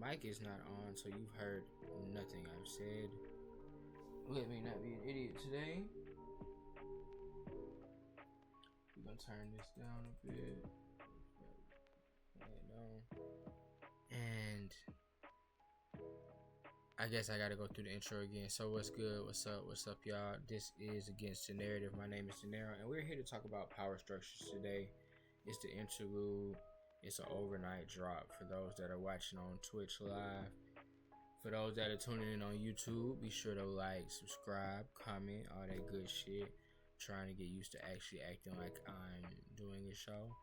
mic is not on, so you've heard nothing I've said. Let me not be an idiot today. We're gonna turn this down a bit. And I guess I gotta go through the intro again. So what's good? What's up, y'all? This is Against the Narrative. My name is Denaro, and we're here to talk about power structures today. It's the interlude. It's an overnight drop for those that are watching on Twitch live. For those that are tuning in on YouTube, be sure to like, subscribe, comment, all that good shit. Trying to get used to actually acting like I'm doing a show.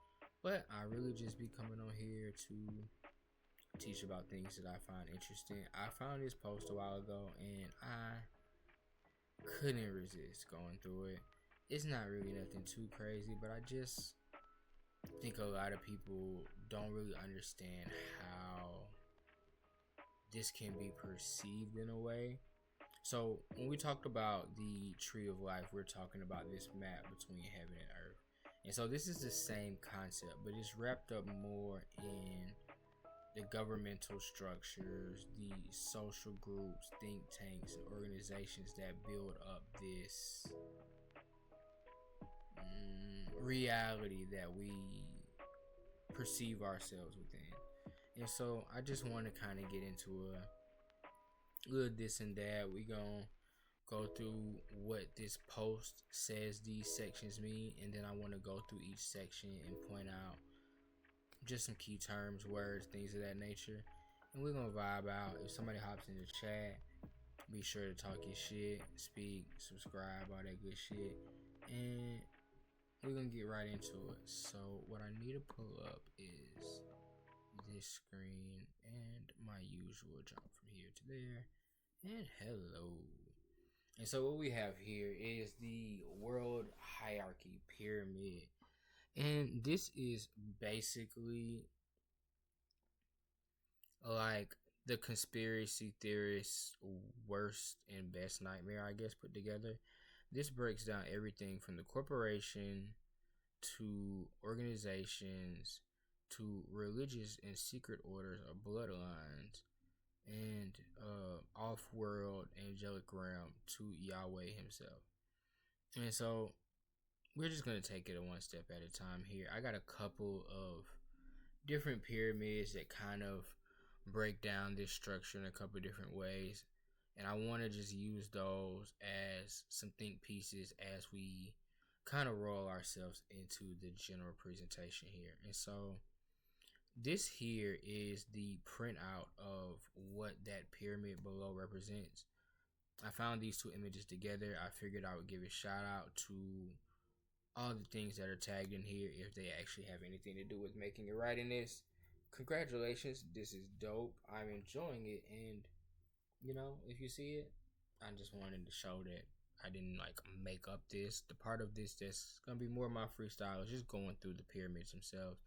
But I really just be coming on here to teach about things that I find interesting. I found this post a while ago and I couldn't resist going through it. It's not really nothing too crazy, but I just think a lot of people don't really understand how this can be perceived in a way. So when we talked about the tree of life, we're talking about this map between heaven and earth. And so this is the same concept, but it's wrapped up more in the governmental structures, the social groups, think tanks, and organizations that build up this reality that we perceive ourselves within. And so I just want to kind of get into a little this and that. We gonna go through what this post says these sections mean, and then I want to go through each section and point out just some key terms, words, things of that nature, and we're gonna vibe out. If somebody hops in the chat, be sure to talk your shit, speak, subscribe, all that good shit, and we're gonna get right into it. So what I need to pull up is this screen and my usual jump from here to there, and hello. And so what we have here is the world hierarchy pyramid. And this is basically like the conspiracy theorists' worst and best nightmare, I guess, put together. This breaks down everything from the corporation to organizations to religious and secret orders or bloodlines and off-world angelic realm to Yahweh himself. And so we're just going to take it one step at a time here. I got a couple of different pyramids that kind of break down this structure in a couple of different ways. And I want to just use those as some think pieces as we kind of roll ourselves into the general presentation here. And so this here is the printout of what that pyramid below represents. I found these two images together. I figured I would give a shout out to all the things that are tagged in here if they actually have anything to do with making it right in this. Congratulations, this is dope. I'm enjoying it, and you know, if you see it, I just wanted to show that I didn't like make up this. The part of this that's gonna be more of my freestyle is just going through the pyramids themselves.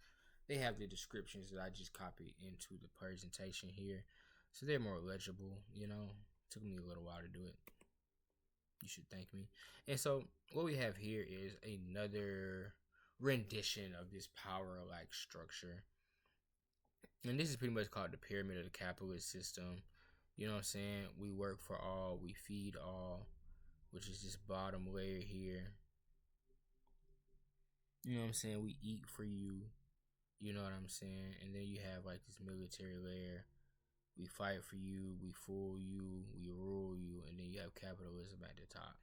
They have the descriptions that I just copied into the presentation here, so they're more legible. You know, it took me a little while to do it. You should thank me. And so what we have here is another rendition of this power like structure. And this is pretty much called the pyramid of the capitalist system. You know what I'm saying? We work for all, we feed all, which is this bottom layer here. You know what I'm saying? We eat for you. You know what I'm saying? And then you have like this military layer. We fight for you, we fool you, we rule you, and then you have capitalism at the top.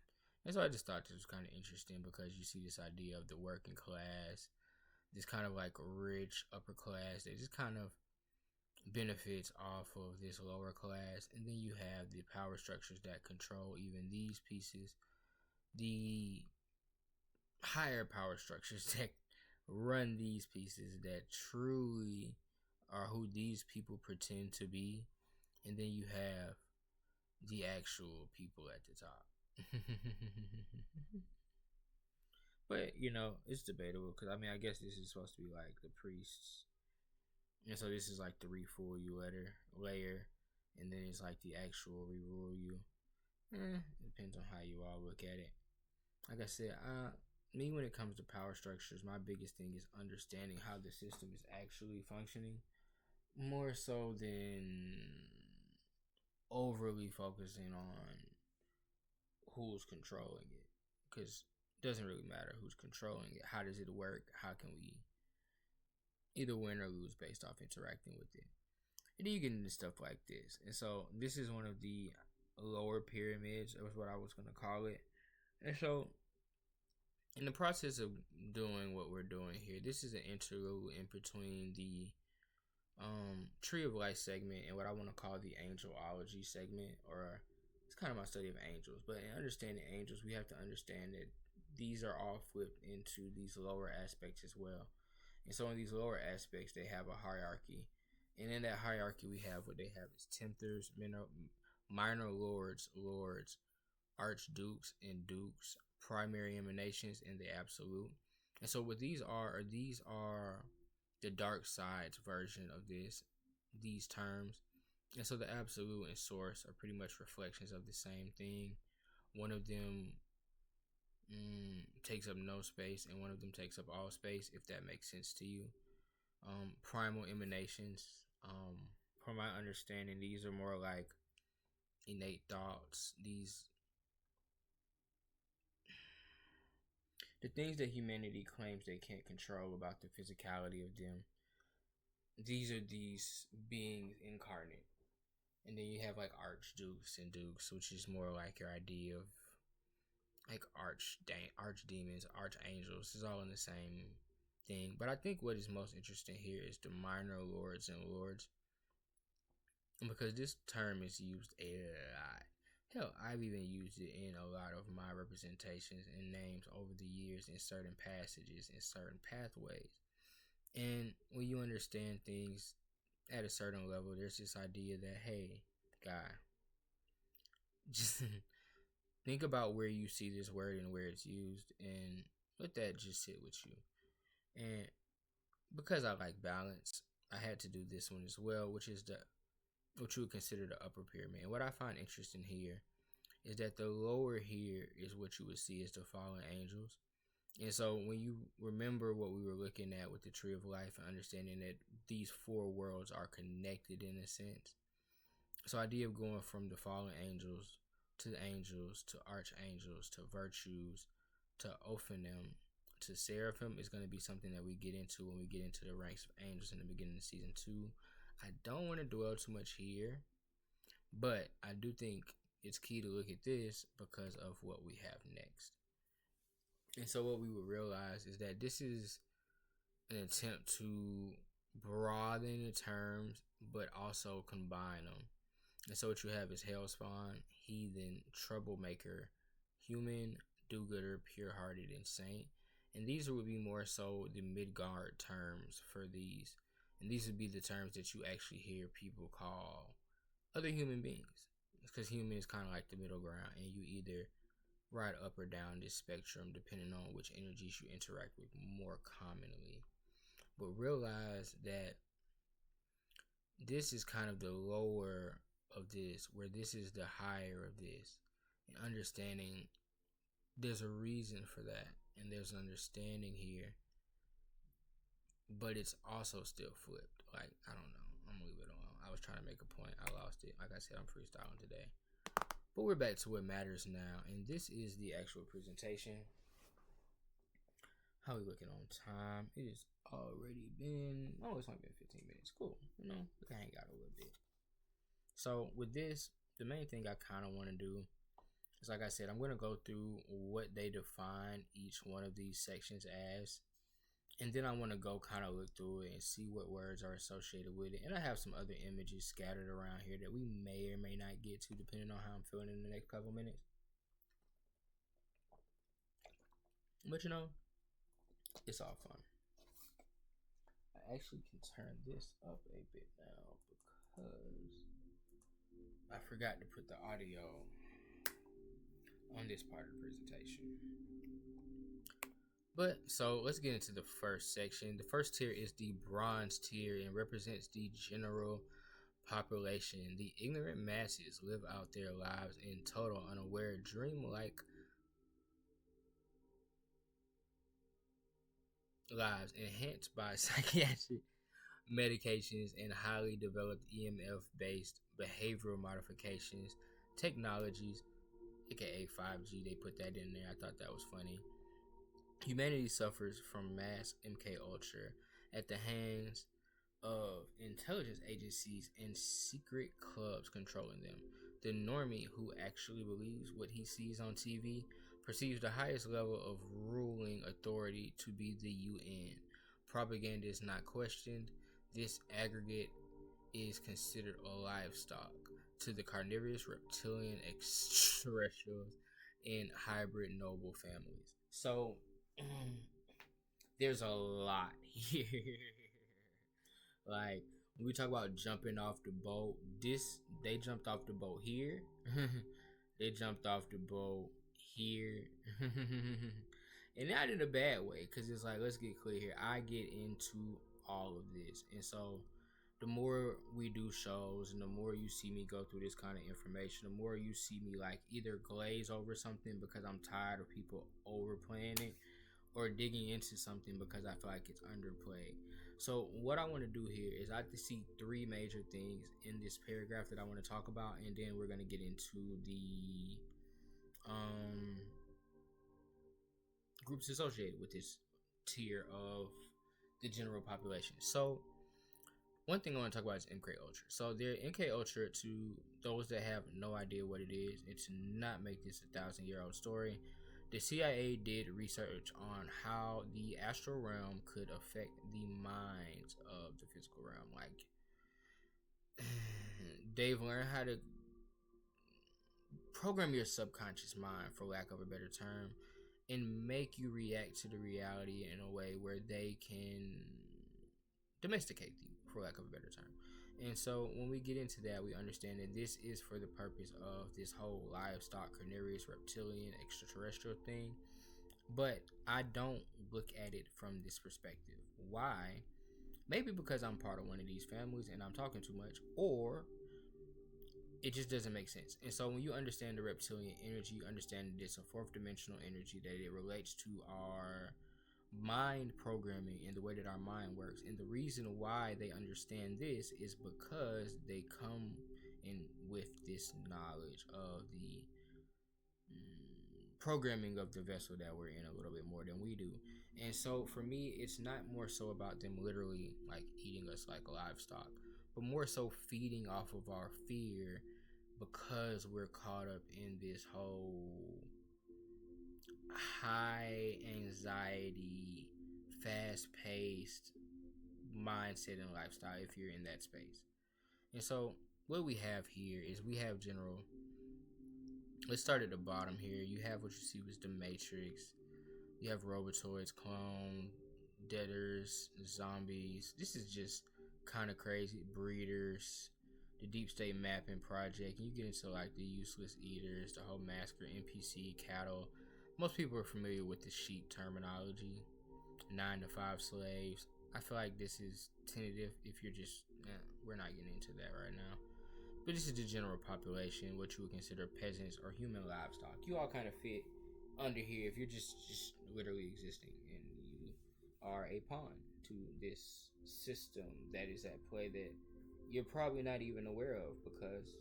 And so I just thought this was kind of interesting because you see this idea of the working class, this kind of like rich upper class that just kind of benefits off of this lower class. And then you have the power structures that control even these pieces, the higher power structures that run these pieces that truly are who these people pretend to be, and then you have the actual people at the top. But you know, it's debatable because I mean, I guess this is supposed to be like the priests, and so this is like the refool you layer, and then it's like the actual re-rule you. It depends on how you all look at it. Like I said, me when it comes to power structures, my biggest thing is understanding how the system is actually functioning. more so than overly focusing on who's controlling it, because it doesn't really matter who's controlling it. How does it work? How can we either win or lose based off interacting with it? And then you get into stuff like this. And so this is one of the lower pyramids, was what I was going to call it. And so in the process of doing what we're doing here, this is an interlude in between the Tree of Life segment and what I want to call the Angelology segment, or it's kind of my study of angels. But in understanding angels, we have to understand that these are all flipped into these lower aspects as well. And so in these lower aspects, they have a hierarchy. And in that hierarchy, we have what they have is tempters, minor lords, archdukes, and dukes, primary emanations, and the absolute. And so what these are the dark side's version of these terms. And so the absolute and source are pretty much reflections of the same thing. One of them takes up no space, and one of them takes up all space, if that makes sense to you. Primal emanations, from my understanding, these are more like innate thoughts. The things that humanity claims they can't control about the physicality of them. These are these beings incarnate. And then you have like archdukes and dukes, which is more like your idea of like archdemons, archangels. Is all in the same thing. But I think what is most interesting here is the minor lords and lords, because this term is used a lot. Hell, I've even used it in a lot of my representations and names over the years in certain passages, in certain pathways. And when you understand things at a certain level, there's this idea that, hey, guy, just think about where you see this word and where it's used, and let that just sit with you. And because I like balance, I had to do this one as well, which is what you would consider the upper pyramid. And what I find interesting here is that the lower here is what you would see as the fallen angels. And so when you remember what we were looking at with the Tree of Life and understanding that these four worlds are connected in a sense. So idea of going from the fallen angels to archangels to virtues to Ophanim to seraphim is going to be something that we get into when we get into the ranks of angels in the beginning of season 2. I don't want to dwell too much here, but I do think it's key to look at this because of what we have next. And so what we would realize is that this is an attempt to broaden the terms, but also combine them. And so what you have is Hellspawn, Heathen, Troublemaker, Human, Do-Gooder, Pure-Hearted, and Saint. And these would be more so the Midgard terms for these. And these would be the terms that you actually hear people call other human beings. Because human is kind of like the middle ground, and you either ride up or down this spectrum depending on which energies you interact with more commonly. But realize that this is kind of the lower of this, where this is the higher of this. And understanding there's a reason for that, and there's an understanding here, but it's also still flipped. Like, I don't know, I'm gonna leave it alone. I was trying to make a point, I lost it. Like I said, I'm freestyling today. But we're back to what matters now, and this is the actual presentation. How we looking on time? It has already been, oh, it's only been 15 minutes. Cool, you know, we can hang out a little bit. So with this, the main thing I kind of want to do is, like I said, I'm going to go through what they define each one of these sections as. And then I want to go kind of look through it and see what words are associated with it. And I have some other images scattered around here that we may or may not get to depending on how I'm feeling in the next couple minutes. But you know, it's all fun. I actually can turn this up a bit now because I forgot to put the audio on this part of the presentation. But so let's get into the first section. The first tier is the bronze tier and represents the general population. The ignorant masses live out their lives in total unaware, dreamlike lives enhanced by psychiatric medications, and highly developed EMF based behavioral modifications, technologies, aka 5G. They put that in there. I thought that was funny. Humanity suffers from mass MK Ultra at the hands of intelligence agencies and secret clubs controlling them. The normie who actually believes what he sees on TV perceives the highest level of ruling authority to be the UN. Propaganda is not questioned. This aggregate is considered a livestock to the carnivorous, reptilian, extraterrestrials, and hybrid noble families. So, there's a lot here. Like when we talk about jumping off the boat, this they jumped off the boat here. They jumped off the boat here. And not in a bad way, because it's like, let's get clear here. I get into all of this. And so the more we do shows and the more you see me go through this kind of information, the more you see me like either glaze over something because I'm tired of people overplaying it, or digging into something because I feel like it's underplayed. So what I want to do here is I have to see three major things in this paragraph that I want to talk about, and then we're going to get into the groups associated with this tier of the general population. So one thing I want to talk about is MK Ultra. So their MK Ultra, to those that have no idea what it is, and to not make this 1,000-year-old story, the CIA did research on how the astral realm could affect the minds of the physical realm. Like, they've learned how to program your subconscious mind, for lack of a better term, and make you react to the reality in a way where they can domesticate you, for lack of a better term. And so when we get into that, we understand that this is for the purpose of this whole livestock, carnivorous, reptilian, extraterrestrial thing. But I don't look at it from this perspective. Why? Maybe because I'm part of one of these families and I'm talking too much, or it just doesn't make sense. And so when you understand the reptilian energy, you understand that it's a fourth dimensional energy, that it relates to our mind programming and the way that our mind works. And the reason why they understand this is because they come in with this knowledge of the programming of the vessel that we're in a little bit more than we do. And so for me, it's not more so about them literally like eating us like livestock, but more so feeding off of our fear, because we're caught up in this whole high anxiety, fast paced mindset and lifestyle if you're in that space. And so what we have here is we have general. Let's start at the bottom here. You have what you see was the Matrix. You have robotoids, clone, debtors, zombies. This is just kind of crazy. Breeders, the deep state mapping project, and you get into like the useless eaters, the whole massacre, NPC, cattle. Most people are familiar with the sheep terminology. 9 to 5 slaves. I feel like this is tentative if you're just, we're not getting into that right now. But this is the general population, what you would consider peasants or human livestock. You all kind of fit under here if you're just literally existing and you are a pawn to this system that is at play that you're probably not even aware of, because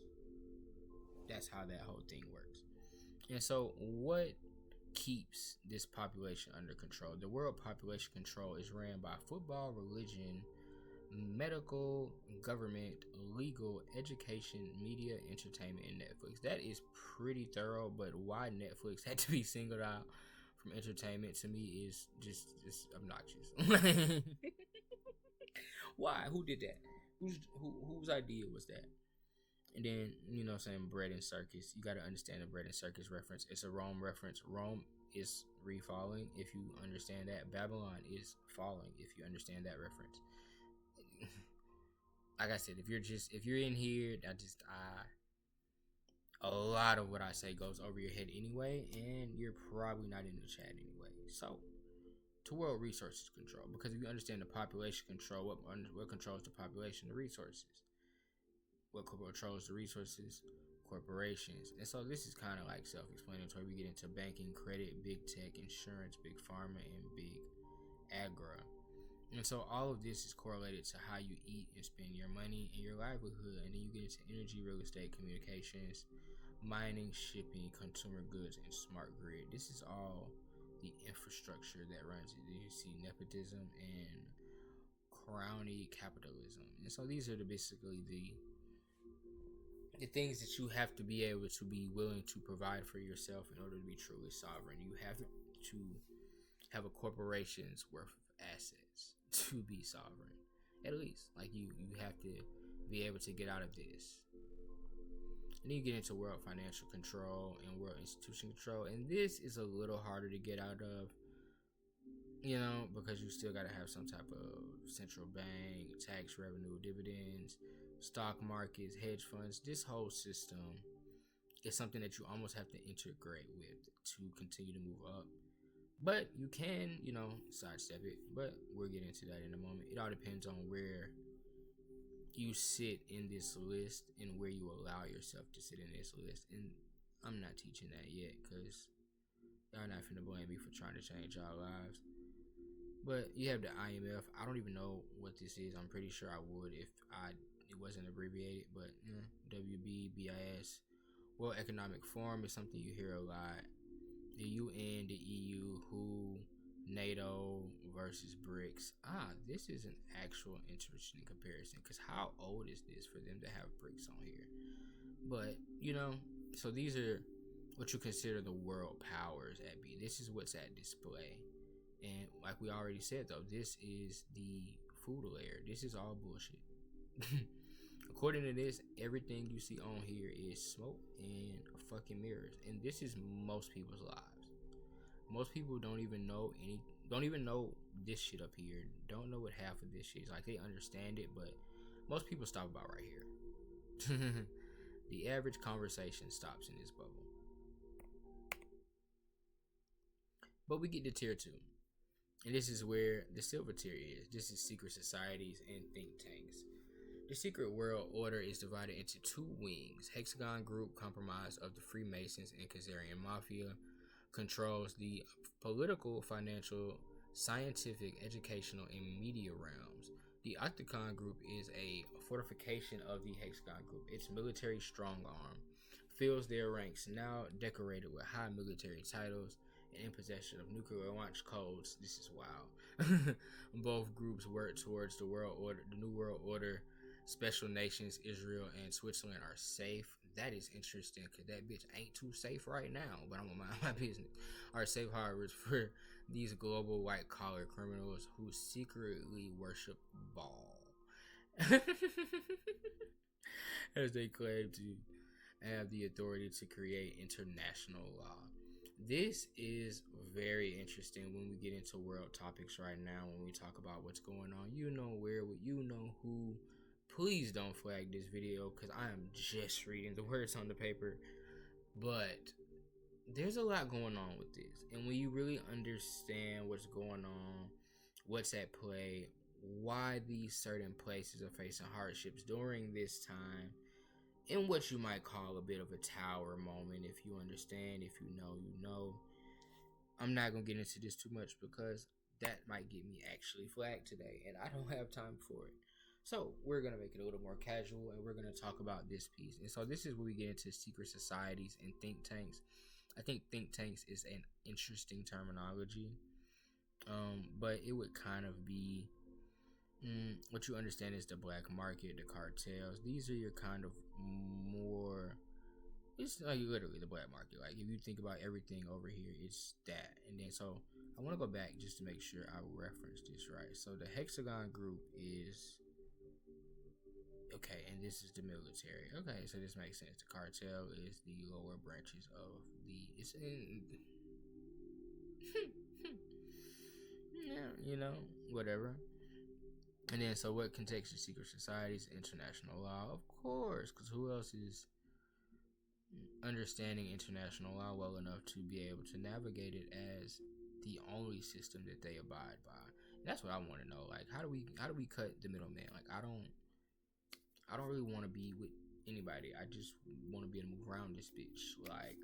that's how that whole thing works. And so what keeps this population under control? The world population control is ran by football, religion, medical, government, legal, education, media, entertainment, and Netflix. That is pretty thorough, but why Netflix had to be singled out from entertainment to me is just obnoxious. Why? Who did that? Whose idea was that? And then, you know what I'm saying, bread and circus. You got to understand the bread and circus reference. It's a Rome reference. Rome is refalling, if you understand that. Babylon is falling, if you understand that reference. Like I said, if you're in here, a lot of what I say goes over your head anyway, and you're probably not in the chat anyway. So, to world resources control, because if you understand the population control, what controls the population? The resources. What controls the resources? Corporations. And so this is kind of like self-explanatory. We get into banking, credit, big tech, insurance, big pharma, and big agri. And so all of this is correlated to how you eat and spend your money and your livelihood. And then you get into energy, real estate, communications, mining, shipping, consumer goods, and smart grid. This is all the infrastructure that runs it. You see nepotism and crony capitalism. And so these are basically the things that you have to be able to be willing to provide for yourself in order to be truly sovereign. You have to have a corporation's worth of assets to be sovereign. At least, like you have to be able to get out of this. And then you get into world financial control and world institution control, and this is a little harder to get out of, because you still got to have some type of central bank, tax revenue, dividends, stock markets, hedge funds. This whole system is something that you almost have to integrate with to continue to move up. But you can, sidestep it. But we'll get into that in a moment. It all depends on where you sit in this list and where you allow yourself to sit in this list. And I'm not teaching that yet because y'all not finna blame me for trying to change y'all lives. But you have the IMF. I don't even know what this is. I'm pretty sure I would if it wasn't abbreviated. But WB, BIS, World Economic Forum is something you hear a lot. The UN, the EU, WHO, NATO versus BRICS. This is an actual interesting comparison because how old is this for them to have BRICS on here? But, so these are what you consider the world powers at B. This is what's at display. And like we already said, though, this is the food layer. This is all bullshit. According to this, everything you see on here is smoke and fucking mirrors. And this is most people's lives. Most people don't even know this shit up here. Don't know what half of this shit is. Like, they understand it, but most people stop about right here. The average conversation stops in this bubble. But we get to tier 2. And this is where the silver tier is. This is secret societies and think tanks. The secret world order is divided into 2 wings. Hexagon Group, comprised of the Freemasons and Khazarian Mafia, controls the political, financial, scientific, educational, and media realms. The Octagon Group is a fortification of the Hexagon Group. Its military strong arm fills their ranks, now decorated with high military titles and in possession of nuclear launch codes. This is wild. Both groups work towards the world order, the new world order. Special nations, Israel and Switzerland, are safe. That is interesting because that bitch ain't too safe right now, but I'm gonna mind my business. Are safe harbors for these global white collar criminals who secretly worship Baal. As they claim to have the authority to create international law. This is very interesting when we get into world topics right now, when we talk about what's going on. You know where, you know who. Please don't flag this video because I am just reading the words on the paper. But there's a lot going on with this. And when you really understand what's going on, what's at play, why these certain places are facing hardships during this time, in what you might call a bit of a tower moment, if you understand, if you know, you know. I'm not going to get into this too much because that might get me actually flagged today, and I don't have time for it. So we're going to make it a little more casual, and we're going to talk about this piece. And so this is where we get into secret societies and think tanks. I think think tanks is an interesting terminology, but it would kind of be what you understand is the black market, the cartels. These are your kind of more, it's like literally the black market. Like if you think about everything over here, it's that. And then so I want to go back just to make sure I reference this right. So the Hexagon Group is, okay, and this is the military. Okay, so this makes sense. The cartel is the lower branches of the, it's in yeah, whatever. And then so what context is secret societies? International law, of course, because who else is understanding international law well enough to be able to navigate it as the only system that they abide by? And that's what I want to know. Like, how do we cut the middleman? Like, I don't really want to be with anybody. I just want to be able to move around this bitch. Like,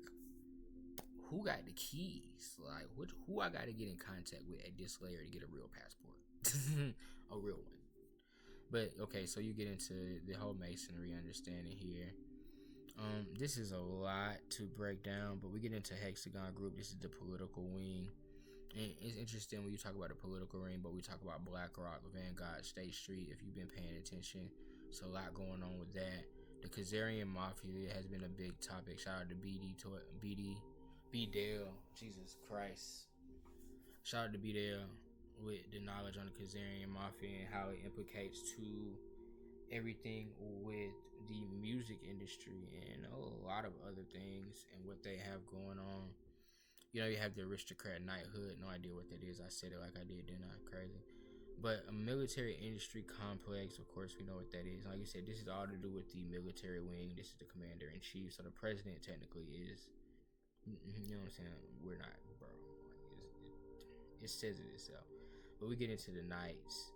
who got the keys? Like, who I got to get in contact with at this layer to get a real passport? A real one. But okay, so you get into the whole masonry understanding here. This is a lot to break down, but we get into hexagon group. This is the political wing. And it's interesting when you talk about the political ring, but we talk about BlackRock, Vanguard, State Street. If you've been paying attention, it's a lot going on with that. The Khazarian Mafia has been a big topic. Shout out to B Dale. Jesus Christ. Shout out to B Dale with the knowledge on the Khazarian Mafia and how it implicates to everything with the music industry and a lot of other things and what they have going on. You know, you have the aristocrat knighthood. No idea what that is. I said it like I did, didn't I? Crazy. But a military industry complex, of course, we know what that is. Like you said, this is all to do with the military wing. This is the commander in chief. So the president technically is, you know what I'm saying? We're not, bro. It says it itself. But we get into the knights,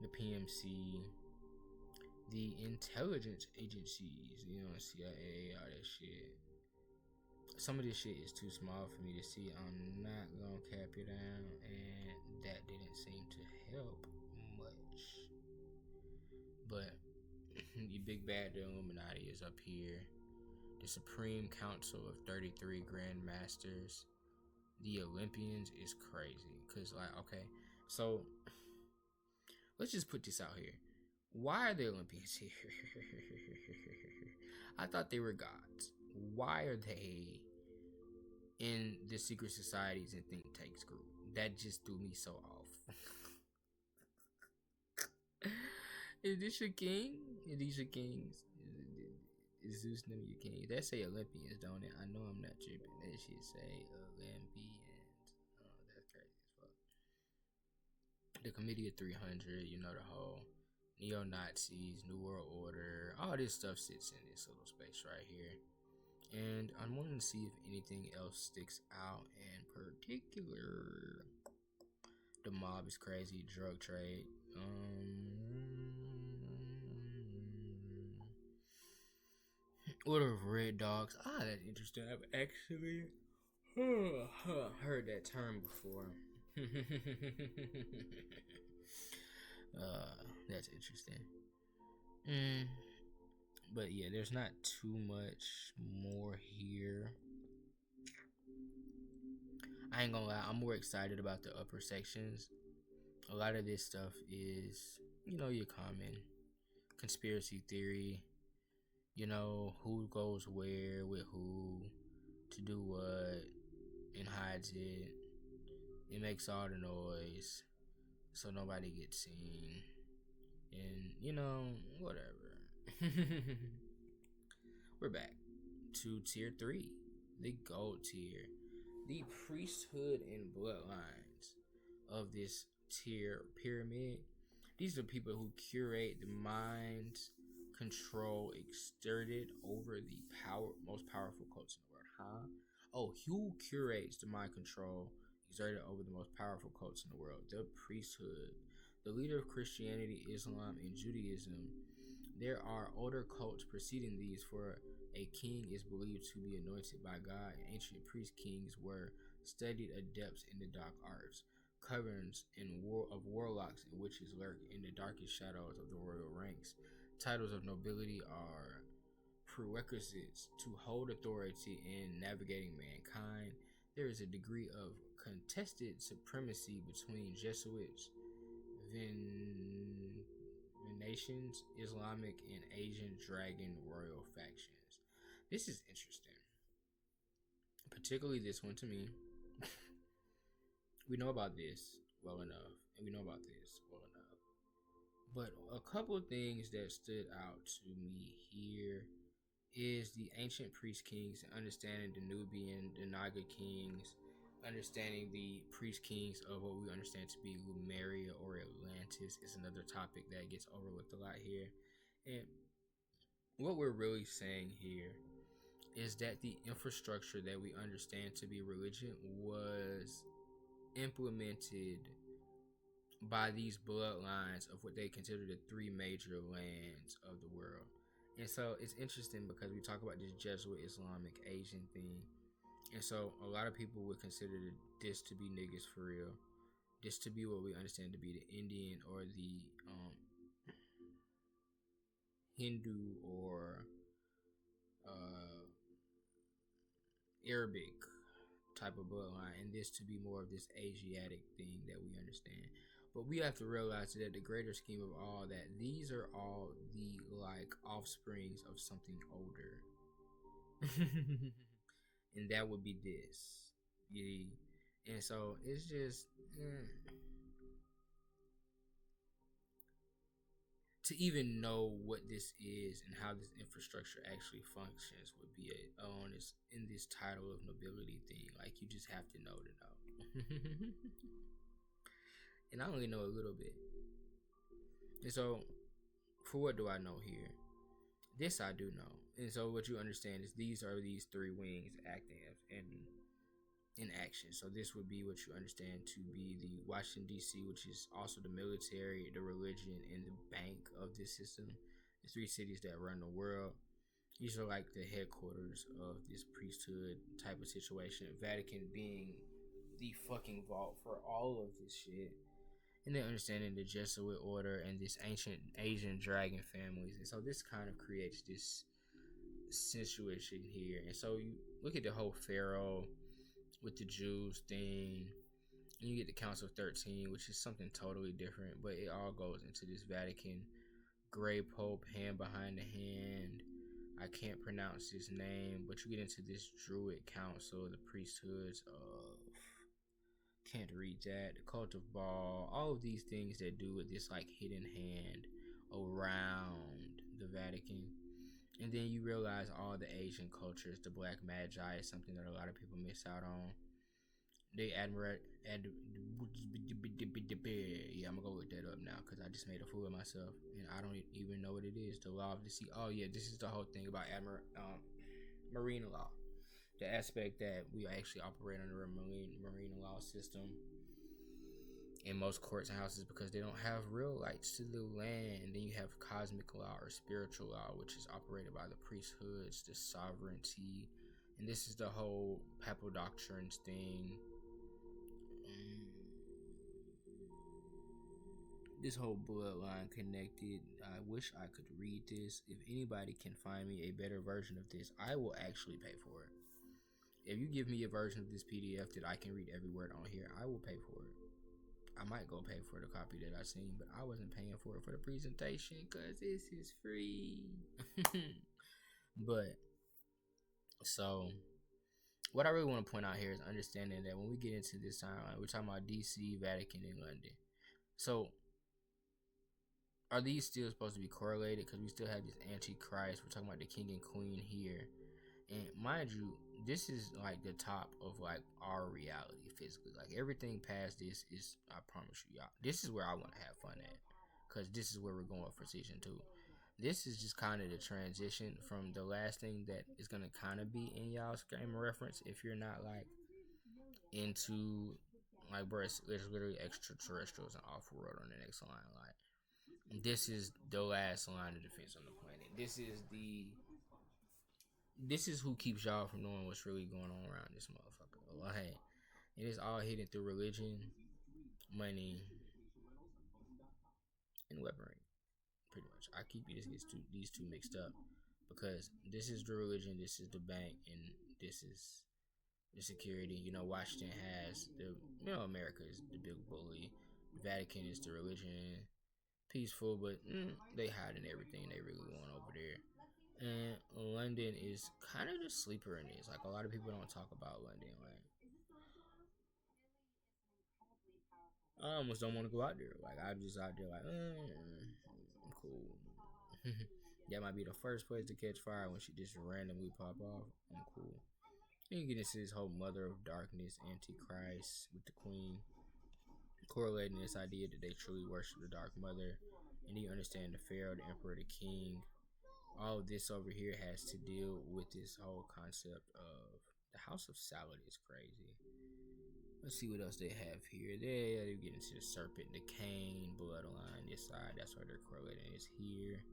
the PMC, the intelligence agencies, you know, CIA, all that shit. Some of this shit is too small for me to see. I'm not gonna cap you down, and that didn't seem to help much. But the big bad, the Illuminati, is up here. The Supreme Council of 33 Grand Masters. The Olympians is crazy. Cause like, okay, so let's just put this out here. Why are the Olympians here? I thought they were gods. Why are they in the secret societies and think tanks group? That just threw me so off. Is this your king? Are these your kings? Is Zeus name your king? That say Olympians, don't it? I know I'm not tripping. That shit say Olympians. Oh, that's crazy as fuck. The Committee of 300, you know, the whole neo-Nazis, New World Order, all this stuff sits in this little space right here. And I'm wanting to see if anything else sticks out in particular. The mob is crazy. Drug trade. Order of Red Dogs. Ah, that's interesting. I've actually heard that term before. That's interesting. But yeah, there's not too much more here. I ain't gonna lie, I'm more excited about the upper sections. A lot of this stuff is, you know, your common conspiracy theory. You know, who goes where with who to do what and hides it. It makes all the noise so nobody gets seen. And, you know, whatever. We're back to tier 3, the gold tier. The priesthood and bloodlines of this tier pyramid. These are people who curate the mind's control exerted over the most powerful cults in the world. Huh? Oh, who curates the mind control exerted over the most powerful cults in the world? The priesthood. The leader of Christianity, Islam, and Judaism. There are older cults preceding these, for a king is believed to be anointed by God. Ancient priest kings were studied adepts in the dark arts. Coverings of warlocks and witches lurk in the darkest shadows of the royal ranks. Titles of nobility are prerequisites to hold authority in navigating mankind. There is a degree of contested supremacy between Jesuits, Venetians, Islamic, and Asian dragon royal factions. This is interesting. Particularly this one to me. We know about this well enough, and we know about this well enough. But a couple of things that stood out to me here is the ancient priest kings, understanding the Nubian, the Naga kings, understanding the priest kings of what we understand to be Lemuria or Atlantis is another topic that gets overlooked a lot here. And what we're really saying here is that the infrastructure that we understand to be religion was implemented by these bloodlines of what they consider the 3 major lands of the world. And so it's interesting because we talk about this Jesuit, Islamic, Asian thing. And so a lot of people would consider this to be niggas for real. this to be what we understand to be the Indian or the Hindu or uh, Arabic type of bloodline, and this to be more of this Asiatic thing that we understand. But we have to realize that the greater scheme of all that these are all the like offsprings of something older. And that would be this. Yeah. And so it's just to even know what this is and how this infrastructure actually functions would be on this in this title of nobility thing. Like you just have to know to know. And I only know a little bit. And so for what do I know here? This I do know. And so what you understand is these are these three wings active and in action. So this would be what you understand to be the Washington D.C., which is also the military, the religion, and the bank of this system. The three cities that run the world. These are like the headquarters of this priesthood type of situation. Vatican being the fucking vault for all of this shit. And then understanding the Jesuit order and this ancient Asian dragon families. And so this kind of creates this situation here. And so you look at the whole Pharaoh with the Jews thing, and you get the Council of 13, which is something totally different, but it all goes into this Vatican gray pope, hand behind the hand. I can't pronounce his name, but you get into this Druid council, the priesthoods of, can't read that, the cult of Baal, all of these things that do with this like hidden hand around the Vatican. And then you realize all the Asian cultures, the black magi is something that a lot of people miss out on. They admire, yeah, I'm gonna go look that up now because I just made a fool of myself and I don't even know what it is. The law of the sea. Oh yeah, this is the whole thing about marine law. The aspect that we actually operate under a marine law system in most courts and houses because they don't have real rights to the land. And then you have cosmic law or spiritual law, which is operated by the priesthoods, the sovereignty, and this is the whole papal doctrines thing. This whole bloodline connected. I wish I could read this. If anybody can find me a better version of this, I will actually pay for it. If you give me a version of this PDF that I can read every word on here, I will pay for it. I might go pay for the copy that I seen, but I wasn't paying for it for the presentation because this is free. But so what I really want to point out here is understanding that when we get into this timeline, we're talking about DC, Vatican, and London. So are these still supposed to be correlated? Because we still have this Antichrist. We're talking about the king and queen here. And mind you, this is like the top of like our reality physically. Like everything past this is, I promise you, y'all, this is where I want to have fun at. Because this is where we're going for season 2. This is just kind of the transition from the last thing that is going to kind of be in y'all's game of reference. If you're not like into, like, bro, it's literally extraterrestrials and off-world on the next line. Like, this is the last line of defense on the planet. This is who keeps y'all from knowing what's really going on around this motherfucker. Like, it is all hidden through religion, money, and weaponry. Pretty much. I keep these two mixed up because this is the religion, this is the bank, and this is the security. You know, Washington has America is the big bully. Vatican is the religion, peaceful, but they hiding everything they really want over there. And London is kind of the sleeper in this. Like, a lot of people don't talk about London. Like, I almost don't want to go out there. Like, I'm just out there like, I'm cool. That might be the first place to catch fire when she just randomly pop off. I'm cool. And you get into this whole mother of darkness, Antichrist, with the queen, correlating this idea that they truly worship the dark mother. And you understand the pharaoh, the emperor, the king. All of this over here has to deal with this whole concept of the House of Salad is crazy. Let's see what else they have here. They get into the serpent, the Cain bloodline. This side, that's why they're correlating is here.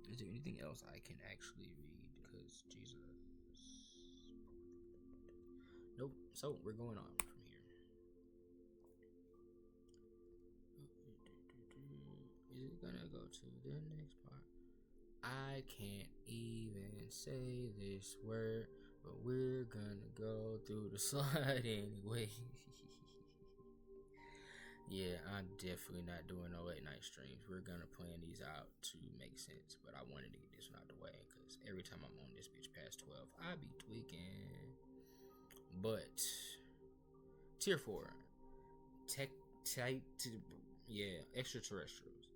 Is there anything else I can actually read? Because Jesus. Nope. So we're going on from here. Is it gonna go to the next part? I can't even say this word, but we're gonna go through the slide anyway. Yeah, I'm definitely not doing no late night streams. We're gonna plan these out to make sense, but I wanted to get this one out the way because every time I'm on this bitch past 12, I be tweaking. But tier 4, tech type to yeah, extraterrestrials.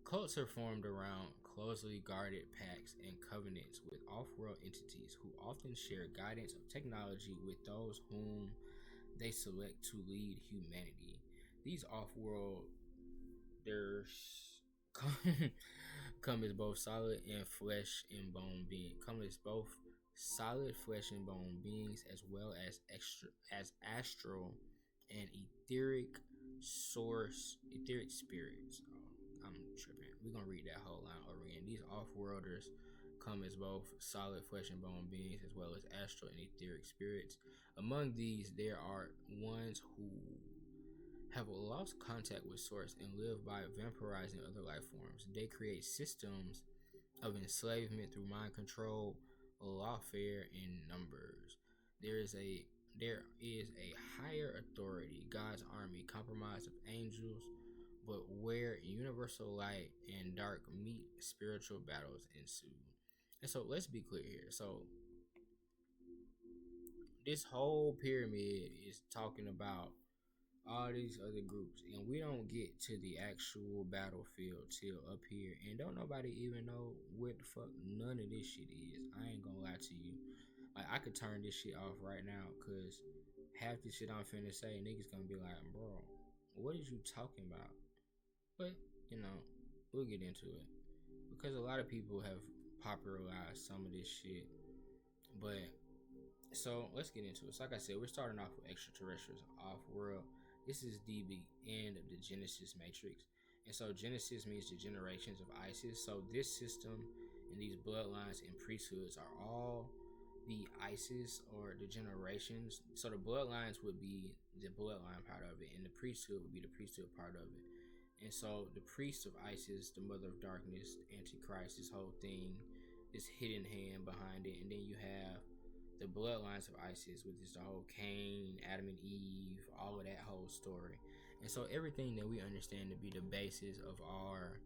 Cults are formed around closely guarded pacts and covenants with off-world entities who often share guidance of technology with those whom they select to lead humanity. These off-world there's come as both solid and flesh and bone beings. Come as both solid flesh and bone beings, as well as astral and etheric spirits. Oh, I'm tripping. We're gonna read that whole line over again. These off-worlders come as both solid flesh and bone beings, as well as astral and etheric spirits. Among these, there are ones who have lost contact with source and live by vampirizing other life forms. They create systems of enslavement through mind control, lawfare, and numbers. There is a higher authority, God's army, comprised of angels, but where universal light and dark meet, spiritual battles ensue. And so let's be clear here. So this whole pyramid is talking about all these other groups, and we don't get to the actual battlefield till up here, and don't nobody even know what the fuck none of this shit is. I ain't gonna lie to you. Like, I could turn this shit off right now, cause half the shit I'm finna say, niggas gonna be like, bro, what is you talking about? But we'll get into it, because a lot of people have popularized some of this shit. But so let's get into it. So like I said, we're starting off with extraterrestrials, off-world. This is the end of the Genesis Matrix. And so Genesis means the generations of Isis. So this system and these bloodlines and priesthoods are all the Isis, or the generations. So the bloodlines would be the bloodline part of it, and the priesthood would be the priesthood part of it. And so the priest of Isis, the mother of darkness, Antichrist, this whole thing, this hidden hand behind it. And then you have the bloodlines of Isis, which is the whole Cain, Adam and Eve, all of that whole story. And so everything that we understand to be the basis of our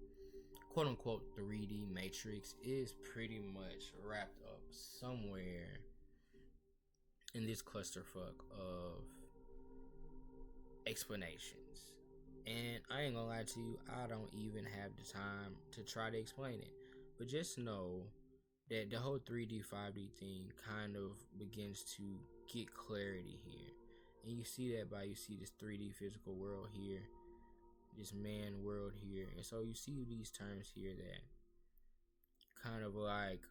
quote unquote 3D matrix is pretty much wrapped up somewhere in this clusterfuck of explanations. And I ain't gonna lie to you, I don't even have the time to try to explain it. But just know that the whole 3D, 5D thing kind of begins to get clarity here. And you see that by you see this 3D physical world here, this man world here. And so you see these terms here that kind of like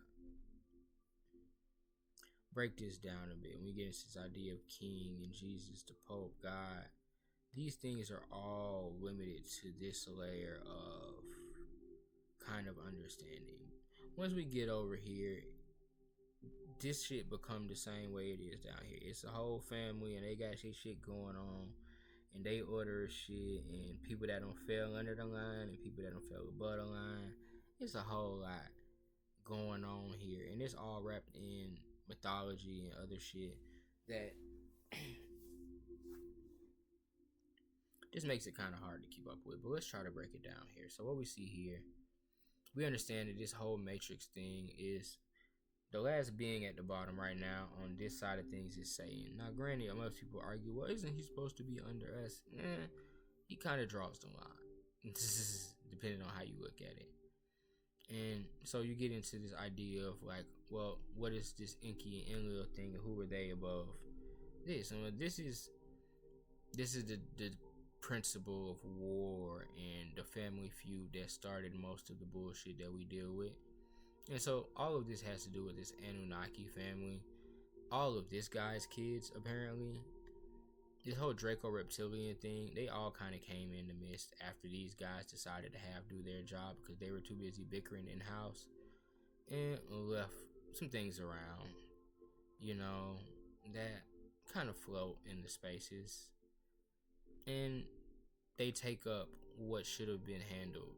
break this down a bit. We get into this idea of king and Jesus, the Pope, God. These things are all limited to this layer of kind of understanding. Once we get over here, this shit become the same way it is down here. It's a whole family, and they got shit going on, and they order shit, and people that don't fell under the line, and people that don't fell above the line. It's a whole lot going on here, and it's all wrapped in mythology and other shit that just makes it kind of hard to keep up with. But let's try to break it down here. So what we see here, we understand that this whole matrix thing is the last being at the bottom right now on this side of things is Satan. Now granted, most people argue, well, isn't he supposed to be under us? He kind of draws the line. This is depending on how you look at it. And so you get into this idea of like, well, what is this Enki and Enlil thing, and who are they above this? And this is the principle of war and the family feud that started most of the bullshit that we deal with. And so all of this has to do with this Anunnaki family. All of this guy's kids, apparently. This whole Draco reptilian thing, they all kind of came in the midst after these guys decided to do their job because they were too busy bickering in house and left some things around, that kind of float in the spaces, and they take up what should have been handled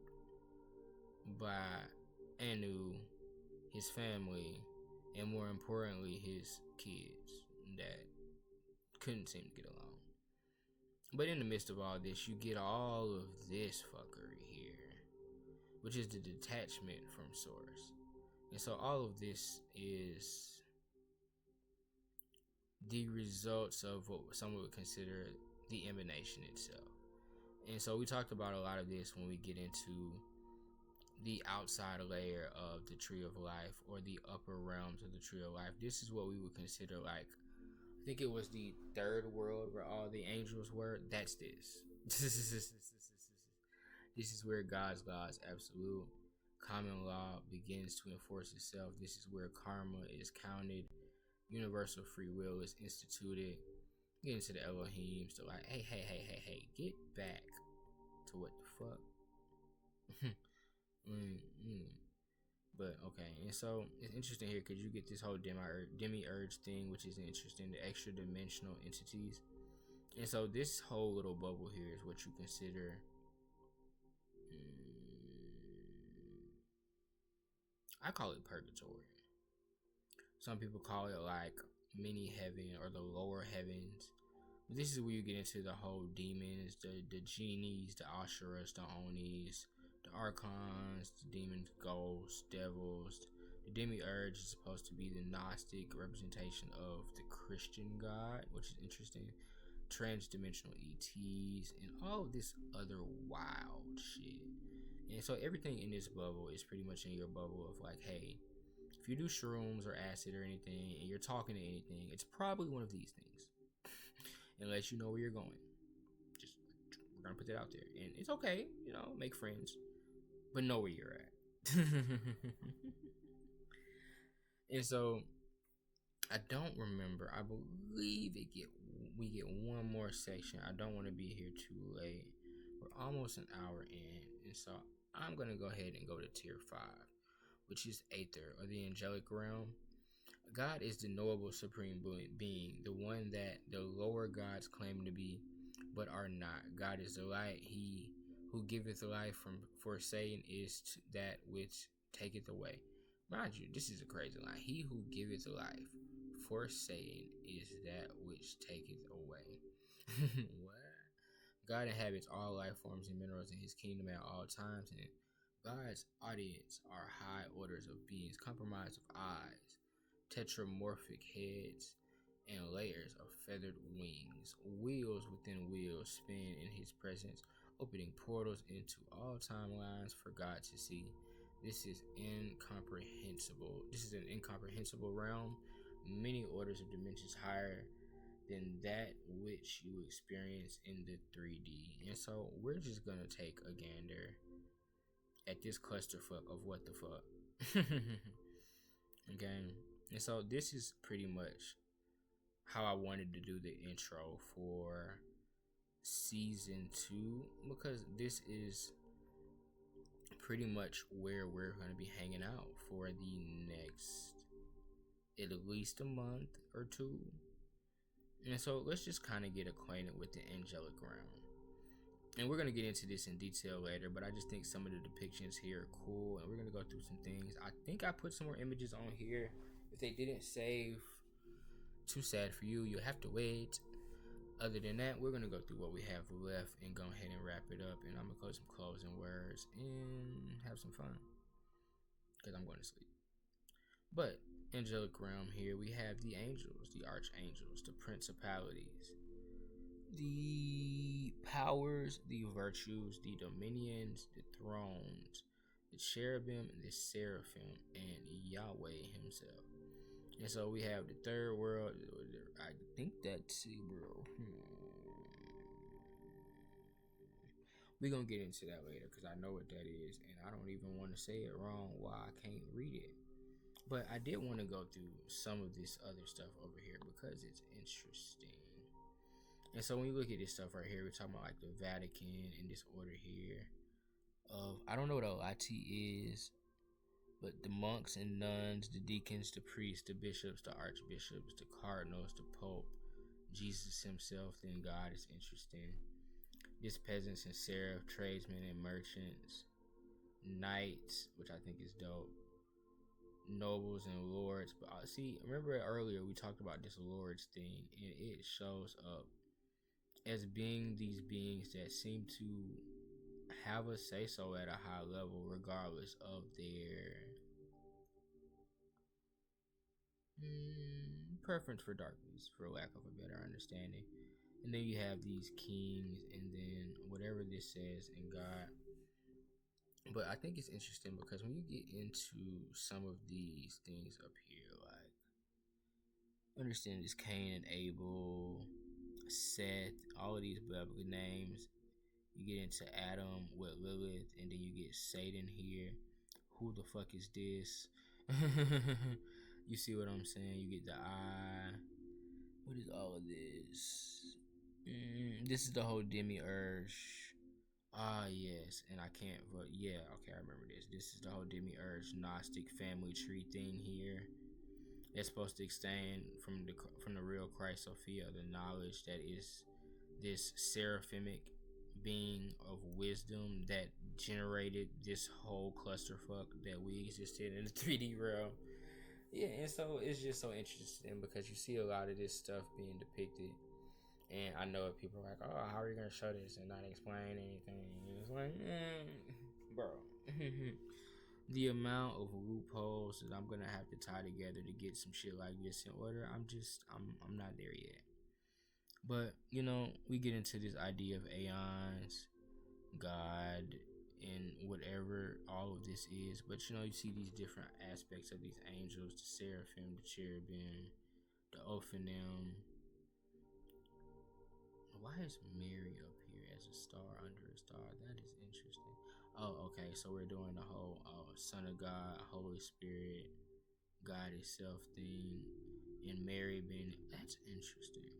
by Anu, his family, and more importantly, his kids that couldn't seem to get along. But in the midst of all this, you get all of this fuckery here, which is the detachment from source. And so all of this is the results of what some would consider the emanation itself. And so we talked about a lot of this when we get into the outside layer of the tree of life, or the upper realms of the tree of life. This is what we would consider, like, I think it was the third world where all the angels were. That's this. This is where God's laws, absolute common law, begins to enforce itself. This is where karma is counted. Universal free will is instituted. Get into the Elohims to like, hey, get back to what the fuck. But okay, and so it's interesting here because you get this whole demiurge thing, which is interesting, the extra dimensional entities. And so this whole little bubble here is what you consider I call it purgatory. Some people call it like mini heaven or the lower heavens. This is where you get into the whole demons, the genies, the asheras, the onis, the archons, the demons, ghosts, devils. The demiurge is supposed to be the Gnostic representation of the Christian God, which is interesting. Trans-dimensional ETs, and all of this other wild shit. And so everything in this bubble is pretty much in your bubble of like, hey, if you do shrooms or acid or anything, and you're talking to anything, it's probably one of these things. Unless you know where you're going. Just, we're gonna put that out there. And it's okay, make friends. But know where you're at. And so, I don't remember. I believe we get one more section. I don't want to be here too late. We're almost an hour in. And so, I'm going to go ahead and go to tier 5, which is Aether, or the angelic realm. God is the knowable supreme being, the one that the lower gods claim to be, but are not. God is the light. He who giveth life for Satan is that which taketh away. Mind you, this is a crazy line. He who giveth life for Satan is that which taketh away. What? God inhabits all life forms and minerals in his kingdom at all times, and God's audience are high orders of beings comprised of eyes, tetramorphic heads, and layers of feathered wings. Wheels within wheels spin in his presence, opening portals into all timelines for God to see. This is incomprehensible. This is an incomprehensible realm, many orders of dimensions higher than that which you experience in the 3D. And so we're just gonna take a gander at this clusterfuck of what the fuck. Okay. And so this is pretty much how I wanted to do the intro for season 2, because this is pretty much where we're going to be hanging out for the next at least a month or two. And so let's just kind of get acquainted with the angelic realm. And we're going to get into this in detail later, but I just think some of the depictions here are cool, and we're going to go through some things. I think I put some more images on here. If they didn't save, too sad for you. You'll have to wait. Other than that, we're going to go through what we have left and go ahead and wrap it up. And I'm going to close some closing words and have some fun, because I'm going to sleep. But angelic realm here, we have the angels, the archangels, the principalities, the powers, the virtues, the dominions, the thrones, the cherubim, the seraphim, and Yahweh himself. And so we have the third world. I think that's bro. We're going to get into that later, because I know what that is, and I don't even want to say it wrong while I can't read it. But I did want to go through some of this other stuff over here because it's interesting. And so when you look at this stuff right here, we're talking about like the Vatican in this order here. I don't know what a laity is, but the monks and nuns, the deacons, the priests, the bishops, the archbishops, the cardinals, the pope, Jesus himself, then God is interesting. This peasants and seraph, tradesmen and merchants, knights, which I think is dope, nobles and lords. But see, remember earlier we talked about this lords thing, and it shows up as being these beings that seem to have a say so at a high level, regardless of their preference for darkness, for lack of a better understanding. And then you have these kings, and then whatever this says in God. But I think it's interesting because when you get into some of these things up here, like understand this Cain and Abel, Seth, all of these biblical names. You get into Adam with Lilith, and then you get Satan here. Who the fuck is this? You see what I'm saying? You get the eye. What is all of this? This is the whole demiurge. Ah, yes, and I can't. But yeah, okay, I remember this. This is the whole demiurge Gnostic family tree thing here. It's supposed to extend from the real Christ Sophia, the knowledge that is this seraphic being of wisdom that generated this whole clusterfuck that we existed in the 3D realm. Yeah, and so it's just so interesting because you see a lot of this stuff being depicted. And I know people are like, oh, how are you going to show this and not explain anything? And it's like, bro. The amount of loopholes that I'm going to have to tie together to get some shit like this in order, I'm not there yet. But, you know, we get into this idea of aeons, God, and whatever all of this is. But, you know, you see these different aspects of these angels, the seraphim, the cherubim, the ophanim. Why is Mary up here as a star under a star? That is interesting. Oh, okay, so we're doing the whole Son of God, Holy Spirit, God itself thing, and Mary being... That's interesting.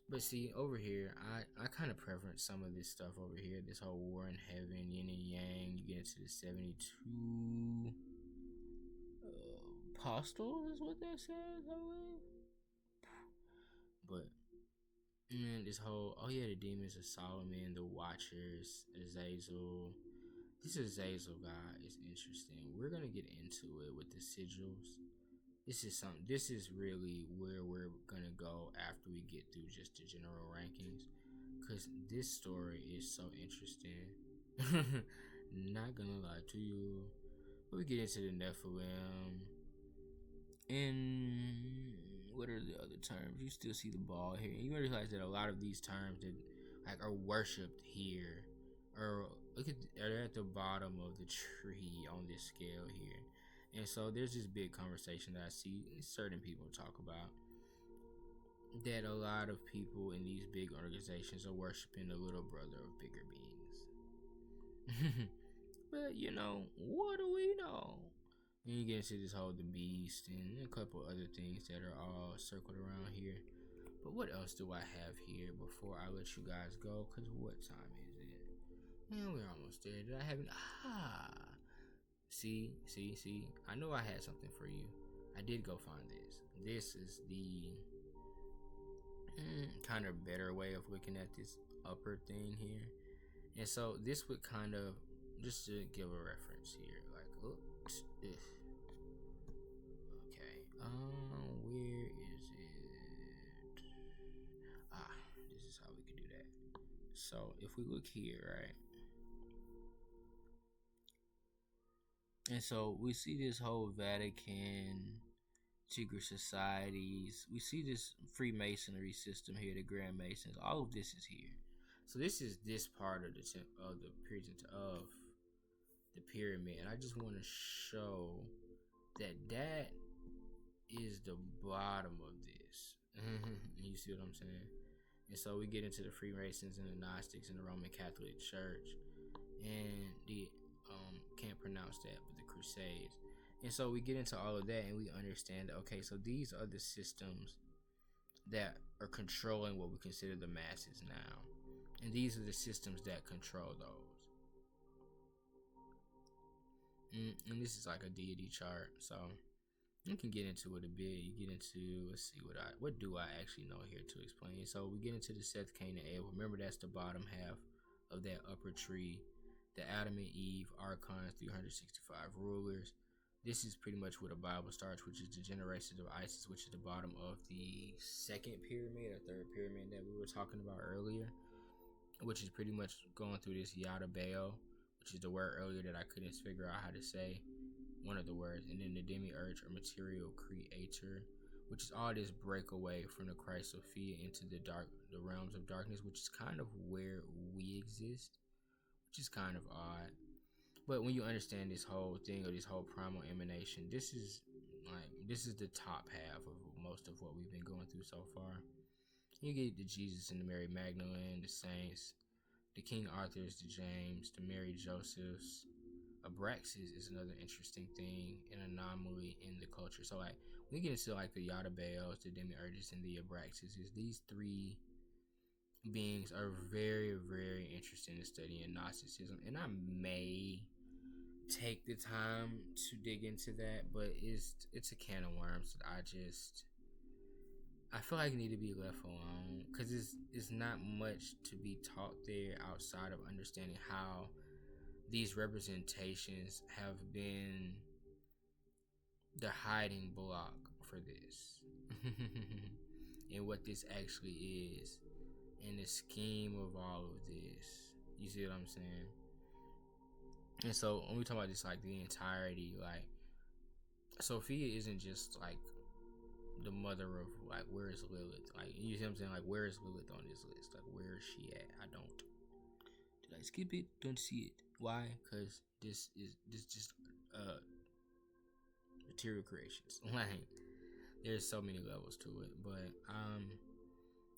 But see, over here, I kind of preference some of this stuff over here. This whole war in heaven, yin and yang. You get into the 72 apostles is what that says, I believe. But this whole, oh yeah, the demons of Solomon, the Watchers, Azazel. This Azazel guy is interesting. We're gonna get into it with the sigils. This is really where we're gonna go after we get through just the general rankings, because this story is so interesting. Not gonna lie to you. But we get into the Nephilim, and what are the other terms? You still see the ball here. You realize that a lot of these terms that like are worshipped here, or they're at the bottom of the tree on this scale here. And so there's this big conversation that I see certain people talk about, that a lot of people in these big organizations are worshiping the little brother of bigger beings. But you know, what do we know? And you get into this whole the beast and a couple other things that are all circled around here. But what else do I have here before I let you guys go? Because what time is it? Man, we're almost there. Did I have it? See. I know I had something for you. I did go find this. This is the kind of better way of looking at this upper thing here. And so this would kind of, just to give a reference here, like, oops, okay, where is it? This is how we can do that. So if we look here, right? And so we see this whole Vatican, secret societies. We see this Freemasonry system here, the Grand Masons. All of this is here. So this is this part of the pyramid, and I just want to show that is the bottom of this. You see what I'm saying? And so we get into the Freemasons and the Gnostics and the Roman Catholic Church, and the can't pronounce that, but the Crusades. And so we get into all of that, and we understand that, okay, so these are the systems that are controlling what we consider the masses now, and these are the systems that control those. And this is like a deity chart, so You can get into it a bit. You get into, let's see, what do I actually know here to explain. So we get into the Seth, Cain, and Abel. Remember, that's the bottom half of that upper tree. The Adam and Eve, archons, 365 rulers. This is pretty much where the Bible starts, which is the generations of Isis, which is the bottom of the second pyramid or third pyramid that we were talking about earlier, which is pretty much going through this Yada Baal, which is the word earlier that I couldn't figure out how to say, one of the words, and then the demiurge or material creator, which is all this breakaway from the Christ Sophia into the realms of darkness, which is kind of where we exist, which is kind of odd. But when you understand this whole thing, or this whole primal emanation, this is the top half of most of what we've been going through so far. You get the Jesus and the Mary Magdalene, the saints, the King Arthurs, the James, the Mary Josephs. Abraxas is another interesting thing, an anomaly in the culture. So like when you get into like the Yada Baals, the demiurges, and the Abraxas, these three beings are very, very interesting in studying Gnosticism, and I may take the time to dig into that, but it's a can of worms that I feel like need to be left alone, because it's not much to be taught there outside of understanding how these representations have been the hiding block for this and what this actually is, and the scheme of all of this. You see what I'm saying? And so when we talk about this, like the entirety, like Sophia isn't just like the mother of like, where is Lilith? Like, you see what I'm saying? Like, where is Lilith on this list? Like, where is she at? I don't. Did I skip it? Don't see it. Why? Because this just material creations. Like, there's so many levels to it, but I'm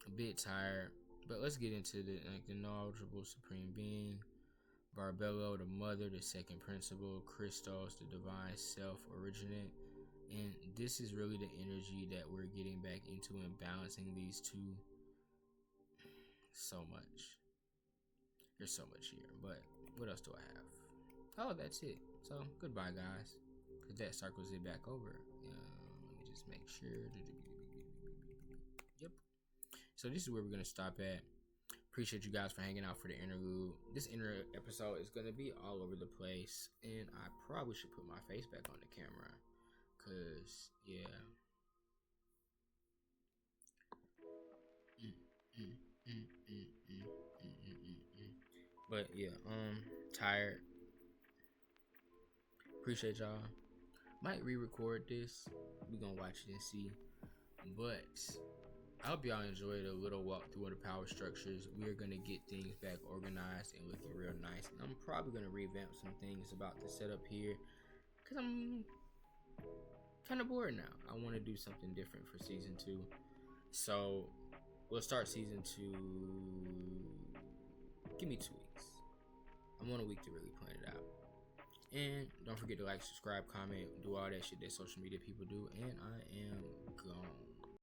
a bit tired. But let's get into the knowledgeable supreme being, Barbello, the mother, the second principle, Christos, the divine self, originate. And this is really the energy that we're getting back into and balancing these two. So much. There's so much here, but what else do I have? Oh, that's it. So, goodbye, guys. Because that circles it back over. Let me just make sure. Yep. So, this is where we're going to stop at. Appreciate you guys for hanging out for the interlude. This episode is going to be all over the place, and I probably should put my face back on the camera. Because, yeah. But yeah, tired. Appreciate y'all. Might re-record this. We gonna watch it and see. But I hope y'all enjoyed a little walk through the power structures. We're gonna get things back organized and looking real nice. And I'm probably gonna revamp some things about the setup here, cause I'm kind of bored now. I want to do something different for season 2. So we'll start season 2. Give me 2 weeks. I want a week to really plan it out. And don't forget to like, subscribe, comment, do all that shit that social media people do. And I am gone.